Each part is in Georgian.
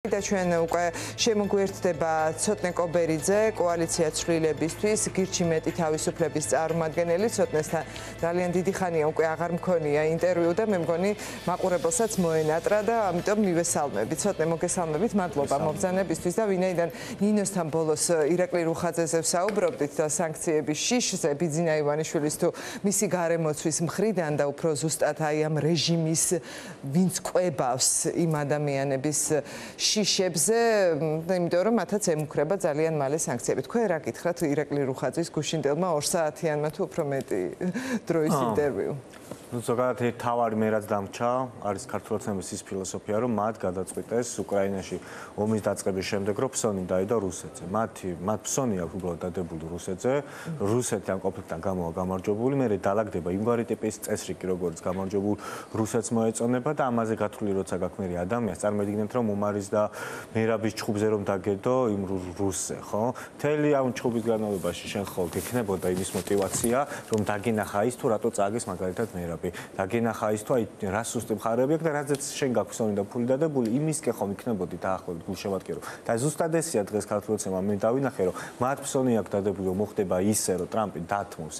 და ჩვენ უკვე შემოგვიერთდება ცოტნე კობერიძე კოალიცია ცვლილებისთვის გირჩი მეტი თავისუფლების წარმომადგენელი ცოტნესთან ძალიან დიდი ხანია უკვე აღარ მქონია ინტერვიუ და მე მგონი მაყურებელსაც მოენატრა და ამიტომ მივესალმები ცოტნე მოგესალმებით მადლობა მობრძანებისთვის და ვინაიდან ნინოსთან ბოლოს ირაკლი რუხაძეზე ვსაუბრობდით და სანქციების შიშზე ბიძინა ივანიშვილის თუ მისი გარემოცვის მხრიდან და უფრო ზუსტად აი ამ რეჟიმის ვინც ყვებავს იმ ადამიანების შიშებზე, იმიტომ რომ მათაც ემუქრება ძალიან მალე სანქციები. თქვენ რა გითხრათ ირაკლი რუხაძის გუშინდელმა 2 საათიანმა თუ უფრო მეტი დროის ინტერვიუ? ზოგადად თავარი მე რაც დამრჩა, არის ქართულოცნების ის ფილოსოფია, რომ მათ გადაწყვიტეს უკრაინაში ომის დაწყების შემდეგ, რომ ფსონი დაიდო რუსეთზე. მათ ფსონი აქვს უბრალოდ დადებული რუსეთზე, რუსეთი ამ კონფლიქტთან გამოვა გამარჯვებული, მერე დაალაგდება იმგვარი ტიპის წესრიგი, როგორც გამარჯვებულ რუსეთს მოეწონება და ამაზე გათვლილი როცა გაქმნერი ადამიანს, წარმოვიდგინეთ, რომ უმარის და მერაბის ჩხუბზე რომ დაგედო იმ რუსზე, ხო? მთელი ამ ჩხუბის განმავლობაში შენ ხო გექნებოდა იმის мотиваცია, რომ დაგინახა ის თუ რატო წააგეს მაგალითად მერაბი. დაგენახა ის თუ აი რა სუსტი მხარეები აქვს და რაზეც შენ გაქვსონი და ფული დადებული იმისკენ ხომ იქნებოდი დაახლოებით გულშემატკირო და ზუსტად ესია დღეს ქართულოცნებამ მე დავინახე რომ მათ ფსონი აქვს დადებული რომ მოხდება ისე რომ ტრამპი დათმოს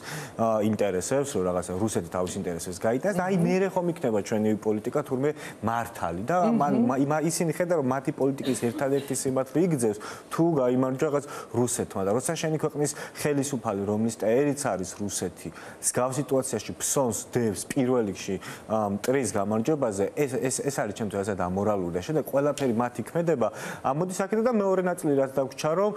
ინტერესებს რომ რაღაცა რუსეთი თავის ინტერესებს გაიტანს და აი მერე ხომ იქნება ჩვენი პოლიტიკა თურმე მართალი და ისინი ხედავენ რომ მათი პოლიტიკის ერთადერთი სიმართლე იგრძევს თუ გაიმარჯვა რაღაც რუსეთმა და როცა შენი ქვეყნის ხელისუფალი რომლის ტერიც არის რუსეთი სგავ სიტუაციაში ფსონს დევს პირველ რიგში მტრის გამარჯვებაზე ეს არის ჩემთვის ასეთ ამორალური და შემდეგ ყველაფერი მათი ქმედება ამოდის აქედან და მეორე ნაწილი რაც დაგვრჩა რომ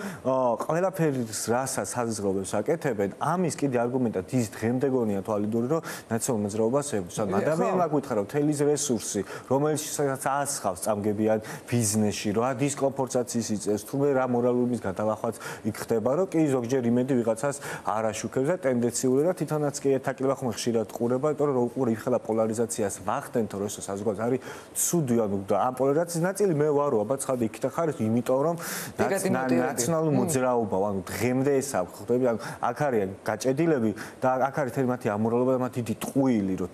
ყველაფერი რასაც საზღვრებს აკეთებენ ამის კიდე არგუმენტად ის დღემდე გონია თვალიდური რომ ნაციონალურ მოძრაობას ებსა ადამიანმა გითხრა რომ თელის რესურსი რომელიც ასხავს წამგებიან ბიზნესში რა დისკომფორტსაც იწევს თუმე რა მორალურობის გადალახვაც იქ ხდება რომ კი ზოგჯერ იმედი ვიღაცას არ აშუქებს და ტენდენციური და თვითონაც კი ეთაკლება ხომ ხშირად ყურება იმიტომ რომ უყურე იხელა პოლარიზაციას ვახდენთ რომ ეს საზოგადოება არის ცუდი ანუ და ამ პოლარიზაციის ნაწილი მე ვარო აბა ცხადი იქ და ხარ იმიტომ რომ ნაციონალური მოძრაობა ანუ დღემდე ეს აქვს ხდები ანუ აქ არის გაჭედილები და აქ არის თელი მათი ამორალობა და მათი დიდი ტყუილი რომ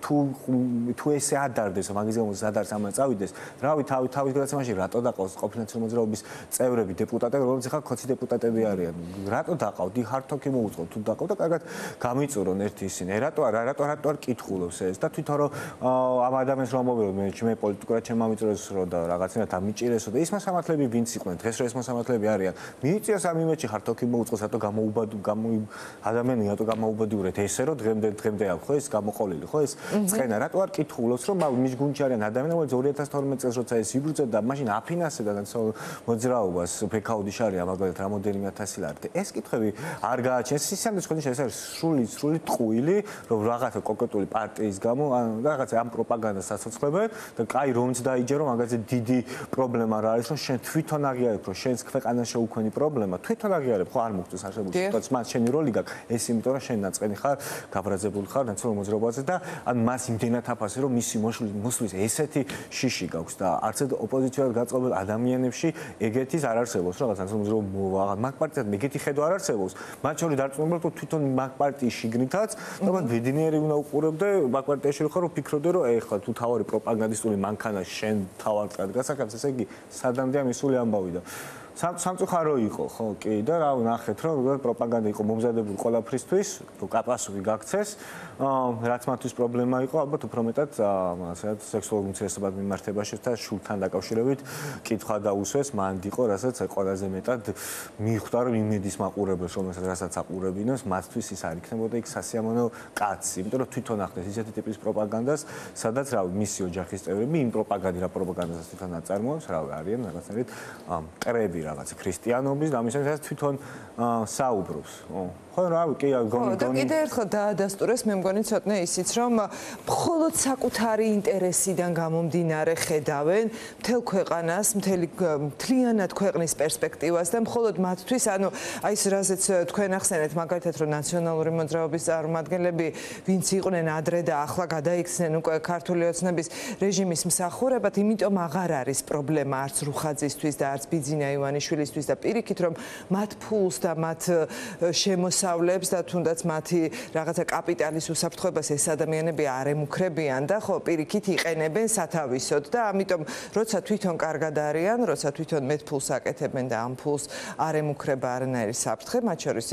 თუ ესე ადარდეს მაგის გამო ადარს ამან წავიდეს რავი თავის გადაცემაში რატო დაყავს ყოფილი ნაციონალური მოძრაობის წევრები დეპუტატები რომელიც ახლა ქოცი დეპუტატები არიან რატო დაყავთ ჰარტოქი მოუწყოთ თუ დაყავთ და კარგად გამიწურონ ერთი ისინი რატო არ კითხულობს ეს და თვითონ რომ ამ ადამიანს რომ ამოვირო მე პოლიტიკურად ჩემ ამიწურებს რომ და რაღაცნაირად ამიჭირესო და ის მოსამართლეები ვინც იყვნენ დღეს რომ ეს მოსამართლეები არიან მიიწიოს ამ იმედში ხართოქი მოუწყოს რატო ადამიანი რატო გამოუბადიურეთ ესე რომ დღემდე აქვს ხო ეს გამოყოლილი ხო ეს წენა რატო არ კითხულობს რომ მის გუნდში არიან ადამიანები 2012 წელს როცა ეს იბრძოდა მაშინ აფინანსებდა მოძრაობას ფექაუდი შარია მაგალითად რამოდენიმე ათასი ლარი ეს კითხვები არ გააჩენს ისამდე ხოდი ეს არის სრული ტყუილი რომ რაღაცა კონკრეტული პარტიის გამო რაღაცა ამ პროპაგანდას ასაცლებენ და კაი რომც დაიჯერო მაგაზე დიდი პრობლემა რა არის რომ შენ თვითონ აღიარებ რომ შენს ქვეყანაში უქმენი პრობლემა თვითონ აღიარებ ხო არ მოგწეს არსებული სიტუაცია მას შენი როლი გაქვს ეს იმიტომ რომ შენ ნაწყენი ხარ გაბრაზებული ხარ ნაციონალურ მოძრაობაზე და ან მას იმდენად აფასე რომ მისი მოსვლის ესეთი შიში გაქვს და არც ოპოზიციურად გაწყობილ ადამიანებში ეგეთის არ არსებობს რაღაც ნაციონალურ მოძრაობა მოვა მაგ პარტიად ეგეთი ხედვა არ არსებობს მათ შორის დარწმუნებული რომ თვითონ მაგ პარტიის შიგნითაც და ბედნიერი უნდა უყურებდე მაგ პარტიაში ხარ რომ ფიქრობდე რომ ეხლა თუ თავარი პროპაგანდისტული მანქანა შენ თავად გასაკეთებს ესე იგი სადამდეა მისული ამბავი და სამწუხარო იყო ხო კი და რა ნახეთ რომ პროპაგანდა იყო მომზადებული ყველაფრისთვის რომ კატასტროფი გაქცეს რაც მათთვის პრობლემა იყო ალბათ უფრო მეტად ასეთ სექსუალურ უმცირესობად მიმართებაში და შულთან დაკავშირებით კითხვა დაუსვეს მანდ იყო რასაც ყველაზე მეტად მიხვდა რომ იმედის მაყურებელს რომელსაც აყურებინოს მათთვის ის არ იქნებოდა იქ სასიამოვნო კაცი იმიტომ რომ თვითონ ახდენს ისეთი ტიპის პროპაგანდას სადაც რა მისი ოჯახის წევრები იმ პროპაგანდას თვითონ აწარმოებს რა არიან რაღაცნაირად მტრები რაღაც ქრისტიანობის და ამისათვის თვითონ საუბრობს. ხო რა კი გონი და კიდე ერთხელ დაადასტურეს მე მგონი ცოტნე ისიც რომ მხოლოდ საკუთარი ინტერესიდან გამომდინარე ხედავენ მთელ ქვეყანას, მთლიანად ქვეყნის პერსპექტივას და მხოლოდ მათთვის ანუ აი ეს რაზეც თქვენ ახსენეთ მაგალითად რომ ნაციონალური მოძრაობის წარმომადგენლები ვინც იყვნენ ადრე და ახლა გადაიქცნენ უკვე ქართული ოცნების რეჟიმის მსახურებად, იმიტომ აღარ არის პრობლემა არც რუხაძისთვის და არც ბიძინა ივანიშვილისთვის და პირიქით რომ მათ ფულს და მათ შემოსავლებს და თუნდაც მათი რაღაცა კაპიტალის უსაფრთხოებას ეს ადამიანები არ ემუქრებიან და ხო პირიქით იყენებენ სათავისოდ და ამიტომ როცა თვითონ კარგად არიან, როცა თვითონ მეტ ფულს აკეთებენ და ამ ფულს არ ემუქრება არანაირი საფრთხე, მათ შორის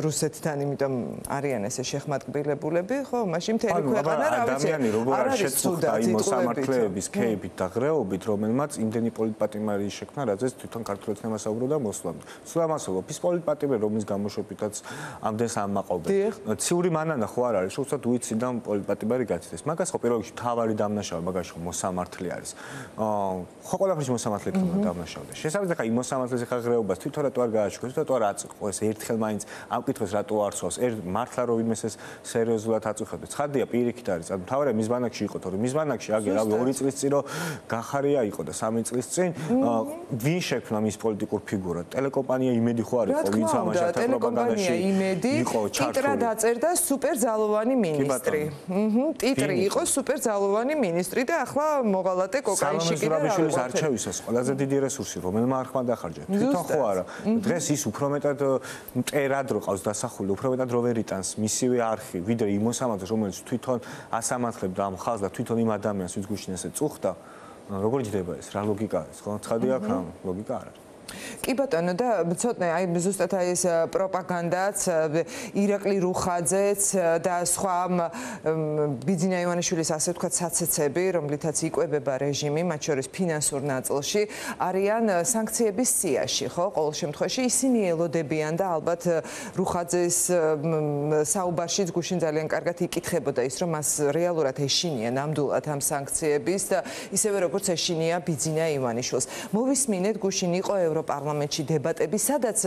რუსეთთან, იმიტომ არიან ესე შეხმატკბილებულები, ხო, მაშინ მთელი ქვეყანა რა ვიცი, ადამიანი როგორ არ შეწუხდა იმ მოსამართლეების ქეიფით და ღრეობით, რომელმაც იმდენი პოლიტპატიმარი შექმნა, რაზეც თვითონ ქართულ ეთნებას აუბრა და მოსვლამდე. სულ ამასობა, ის პოლიტპატიმარი, რომლის გამოშვებითაც ამდენს ამაყობენ. ციური მანანა ხო არ არის, უცბად უიციდან პოლიტპატიმარი გაცდეს. მაგას ხო პირველ რიგში თავარი დამნაშავე, მაგაში ხო მოსამართლე არის. ხო ყველაფერში მოსამართლე იქნება დამნაშავე. შესაძლოა ხა იმ მოსამართლეზე ხა ღრეობას თვითონ რატო არ გააჩქოს, რატო არ აწყვო ეს ერთხელ მაინც ამ კითხვას რატო არ სვავს? მართლა რომ ვინმეს ეს სერიოზულად აწუხებდა. ცხადია პირიქით არის. ანუ თავარია მის ბანაკში იყო, თორე მის ბანაკში აგერ რავი 2 წლის წინ რო გახარია იყო და 3 წლის წინ ვინ შექმნა მის პოლიტიკურ ფიგურად? ტელეკომპანია იმედი ხო არის, ვინც ამაშათა პროპაგანდაში იყო ჩართული. ტიტრა დაწერდა სუპერძალოვანი მინისტრი. ტიტრი იყო სუპერძალოვანი მინისტრი და ახლა მოღალატე კოკაინში კიდე რა არის. არჩევისას ყველაზე დიდი რესურსი რომელმა არხმა დახარჯა. თვითონ ხო არა. დღეს ის უფრო მეტად მტერად რო ყავს დასახული, უფრო მეტად რო ვერ იტანს მისივე არხი, ვიდრე იმ მოსამართლეს, რომელიც თვითონ ასამართლებდა ამ ხალხს და თვითონ იმ ადამიანს, ვინც გუშინ ესე წუხდა. როგორ ჯდება ეს? რა ლოგიკა არის, ხო? ცხადია აქ ამ ლოგიკა არ არის. კი ბატონო და ცოტნე აი ზუსტად აი ეს პროპაგანდაც ირაკლი რუხაძეც და სხვა ბიძინა ივანიშვილის ასე ვთქვათ საცეცები, რომლითაც იკვებება რეჟიმი, მათ შორის ფინანსურ ნაწილში, არიან სანქციების სიაში, ხო? ყოველ შემთხვევაში ისინი ელოდებიან და ალბათ რუხაძეს საუბარშიც გუშინ ძალიან კარგად იკითხებოდა ის, რომ მას რეალურად ეშინია ნამდვილად ამ სანქციების და ისევე როგორც ეშინია ბიძინა ივანიშვილს. მოვისმინეთ გუშინ იყო ევროპარლამენტში დებატები, სადაც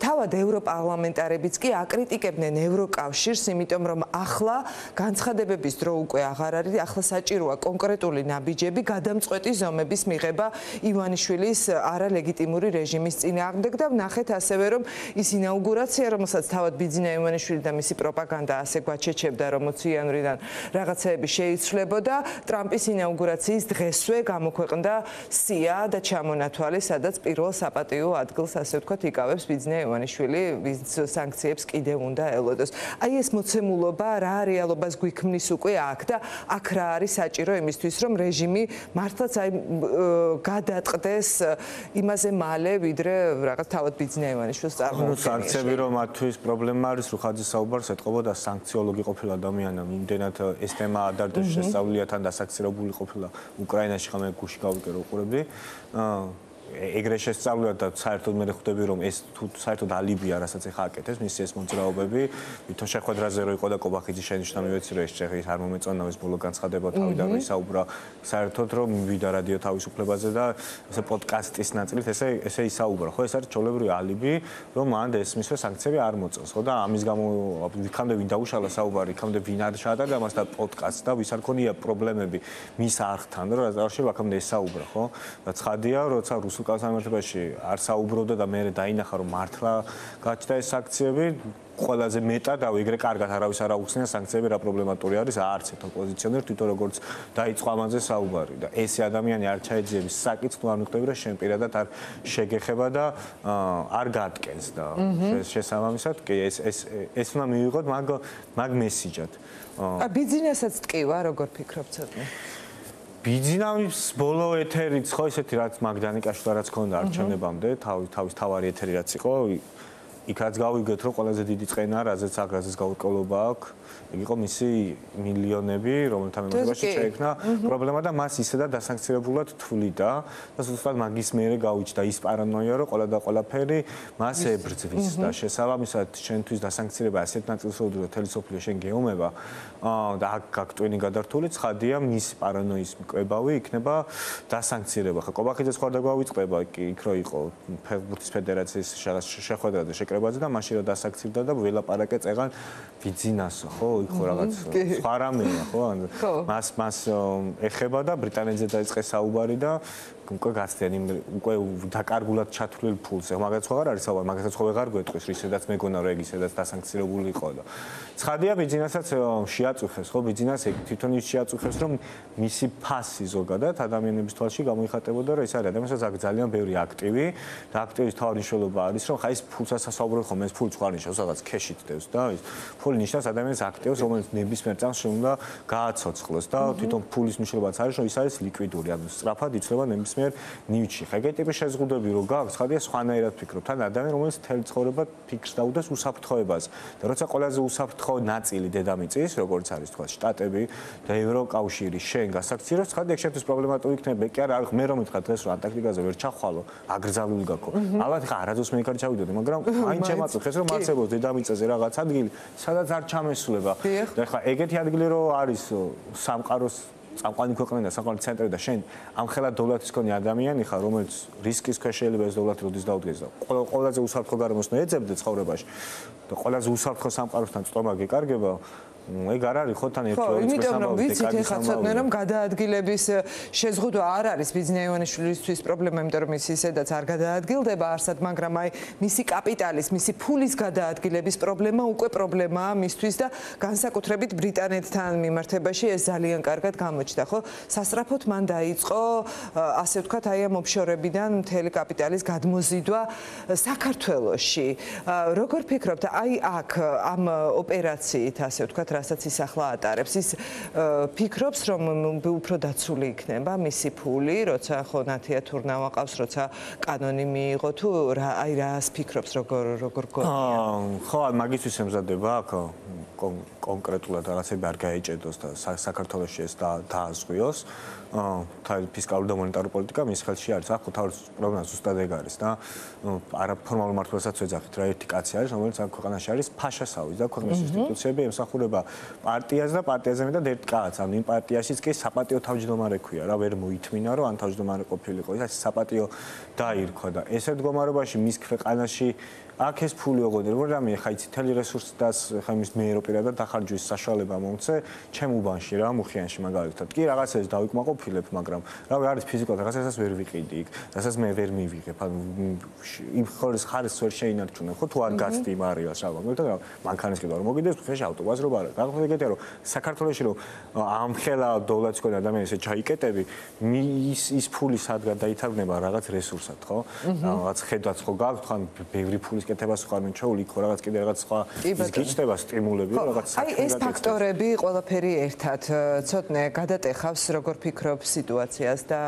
თავად ევროპარლამენტარებიც კი აკრიტიკებდნენ ევროკავშირს, იმიტომ რომ ახლა განცხადებების დრო უკვე აღარ არის, ახლა საჭიროა კონკრეტული ნაბიჯები, გადამწყვეტი ზომების მიღება ივანიშვილის არალეგიტიმური რეჟიმის წინააღმდეგ და ვნახეთ ასევე რომ ის ინაუგურაცია, რომელსაც თავად ბიძინა ივანიშვილი და მისი პროპაგანდა ასე გვაჩეჩებდა, რომ 20 იანვრიდან რაღაცეები შეიცვლებოდა, ტრამპის ინაუგურაციის დღესვე გამოქვეყნდა სია და ჩამონათვალი, სადაც პირველ საპატიო ადგილს ასე ვთქვათ იკავებს ბიძინა ივანიშვილი, ვის სანქციებს კიდე უნდა ელოდოს. აი ეს მოცემულობა რა რეალობას გვიქმნის უკვე აქ და აქ რა არის საჭირო იმისთვის, რომ რეჟიმი მართლაც აი გადაწყდეს იმაზე მალე, ვიდრე რაღაც თავად ბიძინა ივანიშვილს წარმოუდგენია. სანქციები რომ მათთვის პრობლემა არის, რუხაძის საუბარს ეთყობოდა სანქციოლოგი ყოფილა ადამიანი, იმდენად ეს თემა ადარდეს შესწავლია თან დასაქცირებული ყოფილა უკრაინაში, ხომ მე გუში გავიკე რო უყურებდი. ეგრე შესწავლია და საერთოდ მე ხვდები რომ ეს თუ საერთოდ ალიბია, რასაც ეხა აკეთებს, მისი ეს მოძრაობები, ვითომ შეხვედრაზე რო იყო და კობახიძის შენიშვნა მივეცი რომ ეს ჭეღი არ მომეწონა ეს ბოლო განცხადება თავიდან ისაუბრა საერთოდ რომ მივიდა რადიო თავისუფლებაზე და ესე პოდკასტის ნაწილით ესე ისაუბრა, ხო ეს არის ჩოლებრივი ალიბი, რომ მან ესმისო სანქციები არ მოწონს, ხო და ამის გამო იქამდე ვინ დაუშალა საუბარი, იქამდე ვინ არ შეადარდა მას და პოდკასტს და ვის არ ქონია პრობლემები მის არხთან, რომ რა შეიძლება აქამდე ესაუბრა, ხო? და ცხადია, როცა რუსულ კანონმდებლობაში არ საუბრობდა და მე დაინახა რომ მართლა გაჩნდა ეს სანქციები ყველაზე მეტად და ეგრე კარგად არავის არ აუხსნია სანქციები რა პრობლემატური არის არც ერთ ოპოზიციონერ თვითონ როგორც დაიწყო ამაზე საუბარი და ესე ადამიანი არ ჩაეძიების საკითხს თუ არ მიხვდები რომ შენ პირადად არ შეგეხება და არ გატკენს და შესაბამისად კი ეს უნდა მივიღოთ მაგ მესიჯად ბიძინასაც ტკივა როგორ ფიქრობ ცოტნე ბიძინავის ბოლო ეთერიც ხო ესეთი რაც მაგდანიკაშვილ რაც ქონდა არჩევნებამდე თავის თავარი ეთერი რაც იყო იქ რაც გავიგეთ რომ ყველაზე დიდი წყენა რაზეც აგრაზეს გაურკვევლობა აქვს ეგ იყო მისი მილიონები რომელთა მიმართებაში შეექმნა პრობლემა და მას ისედაც დასანქცირებულად თვლიდა და ზუსტად მაგის მერე გავიჩნდა ის პარანოია რომ ყველა და ყველაფერი მას ებრძვის და შესაბამისად შენთვის დასანქცირება ასეთ ნაწილს რომ თელი სოფლიო შენ გეომება და აქ გაქტვენი გადართული ცხადია მის პარანოის მკვლევი იქნება დასანქცირება ხო კობახიძეს ხარ და გავიწყდება იქ რო იყო ფეხბურთის ფედერაციის შეხვედრა და შეკრებაზე და მაშინ რა დასანქცირდა და ველაპარაკე წეღან ბიძინასო ხო იქ ხო რაღაც სხვა რამეა ხო მას ეხება და ბრიტანეთზე დაიწყეს საუბარი და უკვე გასცენ უკვე დაკარგულად ჩათვლილ ფულს. მაგაც ხო არ არის საუბარი, მაგასაც ხო ვეღარ გვეტყვის, რისედაც მეგონა რომ ეგ ისედაც დასანქცირებული იყო და ცხადია ბიზნესაც შეაწუხეს, ხო ბიზნეს ეგ თვითონ ის შეაწუხეს, რომ მისი ფასი ზოგადად ადამიანების თვალში გამოიხატებოდა, რომ ეს არის ადამიანსაც აქ ძალიან ბევრი აქტივი და აქტივის თავი მნიშვნელობა არის, რომ ხა ის ფულსაც ასაუბრე ხომ ეს ფული სხვა ნიშნავს, რაღაც ქეშით დევს და ის ფული ნიშნავს ადამიანის აქტივს, რომელიც ნებისმიერ წამს უნდა გააცოცხლოს და თვითონ ფულის მნიშვნელობაც არის, რომ ის არის ლიკვიდური, ანუ სწრაფად იცვლება ნებისმიერ ნივთში. ხა ეგეთი ტიპის შეზღუდვები რო გაქვს, ხადია სხვანაირად ფიქრობ, თან ადამიანი რომელიც თელ ცხოვრება ფიქრს დაუდეს უსაფრთხოებას და როცა ყველაზე უსაფრთხო ნაწილი დედამიწის, როგორც არის თქვა შტატები და ევროკავშირი შენ გასაქციროს, ხადია ეგ შეთვის პრობლემატური იქნება, კი არა, მე რომ მითხრა დღეს რომ ანტარქტიკაზე ვერ ჩახვალო, აგრძალული გაქო. ალბათ ხა არაძოს მე იქარ ჩავიდოდი, მაგრამ აინც შემაწუხეს რომ არსებობს დედამიწაზე რაღაც ადგილი, სადაც არ ჩამესულება. და ხა ეგეთი ადგილი რო არის სამყაროს წამყვანი ქვეყანა და სამყაროს ცენტრი და შენ ამხელა დოლათის მქონე ადამიანი ხარ, რომელიც რისკის ქვეშ შეიძლება ეს დოლათი როდის დაუდგეს და ყველაზე უსაფრთხო გარემოს უნდა ეძებდე ცხოვრებაში და ყველაზე უსაფრთხო სამყაროსთან წტომა გეკარგება. ეგ არ არის ხო თან ერთი ორი წლის ამბავი ვიცით ეხლა ცოტნე რომ გადაადგილების შეზღუდვა არ არის ბიზნეს ივანიშვილისთვის პრობლემა, იმიტომ რომ ის ისედაც არ გადაადგილდება არსად, მაგრამ აი მისი კაპიტალის, მისი ფულის გადაადგილების პრობლემა უკვე პრობლემაა მისთვის და განსაკუთრებით ბრიტანეთთან მიმართებაში ეს ძალიან კარგად გამოჩნდა, ხო? სასწრაფოდ მან დაიწყო ასე ვთქვათ, აი ამ ოფშორებიდან მთელი კაპიტალის გადმოზიდვა საქართველოში. როგორ ფიქრობთ, აი აქ ამ ოპერაციით ასე ვთქვათ რასაც ის ახლა ატარებს, ის ფიქრობს, რომ უფრო დაცული იქნება მისი ფული, როცა ხო ნათია თურნა ვაყავს, როცა კანონი მიიღო თუ აი რას ფიქრობს, როგორ გონია? ხო, მაგისთვის ემზადება აქ კონკრეტულად რაღაცები არ გაეჭედოს და საქართველოში ეს დააზღვიოს. ფისკალური და მონეტარული პოლიტიკა მის ხელში არის. აქ თავის პრობლემა ზუსტად ეგ არის და არაფორმალურ მართლობასაც ვეძახით რა ერთი კაცი არის, რომელიც აქ ქვეყანაში არის ფაშასავის და ქვეყნის ინსტიტუციები ემსახურება პარტიას და პარტიაზე მეტად ერთ კაცს. ანუ იმ პარტიაშიც კი საპატიო თავმჯდომარე ქვია რა, ვერ მოითმინა რომ ან თავმჯდომარე ყოფილიყო, ის საპატიო დაირქვა და ესეთ მდგომარეობაში მის ქვეყანაში აქ ეს ფული ოღონდ როგორ რამე ხა იცი თელი რესურსი და ხა იმის მეერო პირადად დახარჯვის საშუალება მომცე ჩემ უბანში რა მუხიანში მაგალითად კი რაღაცას დავიკმაყოფილებ მაგრამ რავი არის ფიზიკურად რაღაცას ვერ ვიყიდი იქ რასაც მე ვერ მივიღებ ანუ იმ ხორის ხარისს ვერ შეინარჩუნე ხო თუ არ გაცდი იმ არეალს რა მაგალითად რა მანქანის კიდევ არ მოგიდეს ხეში ავტობუსს რო არა გაგხვდი ეგეთია რომ საქართველოში რომ ამხელა დოლარს ქონდა ადამიანი ესე ჩაიკეტები ის ფული სადგა დაითარგმნება რაღაც რესურსად ხო რაღაც ხედვაც ხო გაქვს თან ბევრი ფული კეთებას ხარ მიჩეული იქ რაღაც კიდე რაღაც სხვა ის გიჩნდება სტიმულები რაღაც აი ეს ფაქტორები ყველაფერი ერთად ცოტნე გადატეხავს როგორ ფიქრობ სიტუაციას და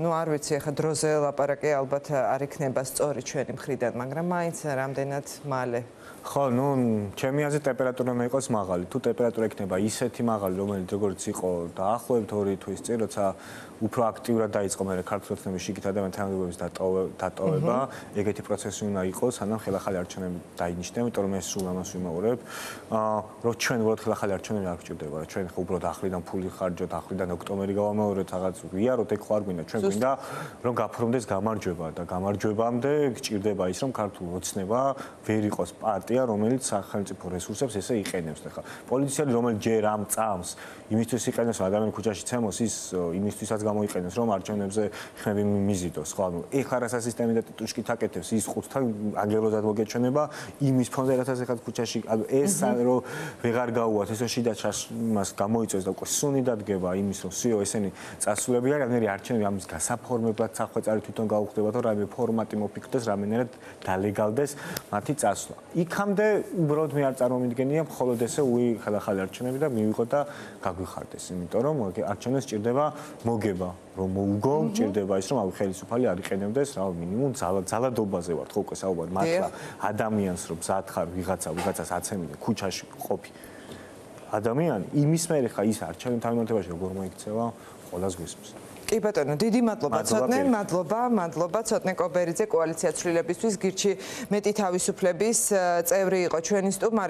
ну არ ვიცი ახლა დროზე ლაპარაკი ალბათ არ იქნება სწორი ჩვენი მხრიდან მაგრამ მაინც რამდენად მალე ხო ну ჩემი აზრით ტემპერატურა უნდა იყოს მაღალი თუ ტემპერატურა იქნება ისეთი მაღალი რომელიც როგორც იყო დაახლოებით 2 თვის წინ როცა უფრო აქტიურად დაიწყო მე ქართულოცნების შიგით ადამიანთა თანამდებობის დატოვება ეგეთი პროცესი უნდა იყოს სანამ ხელახალი არჩევნები დაინიშნება იმიტომ რომ ეს სულ ამას ვიმაურებ რომ ჩვენ უბრალოდ ხელახალი არჩევნები არ გვჭირდება რა ჩვენ ხო უბრალოდ ახლიდან ფული ხარჯოთ ახლიდან ოქტომბერი გავამეორეთ რაღაც ვიაროთ ეგ ხო არ გვინდა ჩვენ გვინდა რომ გაფორმდეს გამარჯვება და გამარჯვებამდე გჭირდება ის რომ ქართულ ოცნება ვერ იყოს პარტია რომელიც სახელმწიფო რესურსებს ესე იყენებს ხა პოლიციელი რომელიც ჯერ ამ წამს იმისთვის იყენებს ადამიანი ქუჩაში ცემოს ის იმისთვისაც გამოიყენოს რომ არჩევნებზე ხმები მიზიდოს ხო ანუ ეხლა რა სასისტემი და ტიტუშკით აკეთებს ის ხუთთან აგეროზად მოგეჩვენება იმის ფონზე რასაც ეხლა ქუჩაში ანუ ეს რომ ვეღარ გაუვათ ესე შიდა მას გამოიწევს და უკვე სუნი დადგება იმის რომ სიო ესენი წასულები არიან ნერი არჩევნები ამის გასაფორმებლად სახვეწარი თვითონ გაუხდება თუ რამე ფორმატი მოფიქრდეს რამენერად დალეგალდეს მათი წასვლა იქამდე უბრალოდ მე არ წარმომიდგენია მხოლოდ ესე ხელახალი არჩევნები და მივიღო და გაგვიხარდეს იმიტომ რომ არჩევნებს სჭირდება მოგება რომ მოუგო სჭირდება ის რომ ავი ხელისუფალი არ იყენებდეს რა მინიმუმ ძალადობაზე ვარ ხო უკვე საუბარი მართლა ადამიანს რომ მზად ხარ ვიღაცას აცემი და ქუჩაში ყოფი ადამიანი იმის მერე ხა ის არჩევნებთან მიმართებაში როგორ მოიქცევა ყველას გვისმის კი ბატონო, დიდი მადლობა ცოტნე, მადლობა ცოტნე კობერიძე კოალიცია ცვლილებისთვის გირჩი მეტი თავისუფლების წევრი იყო ჩვენი სტუმარი.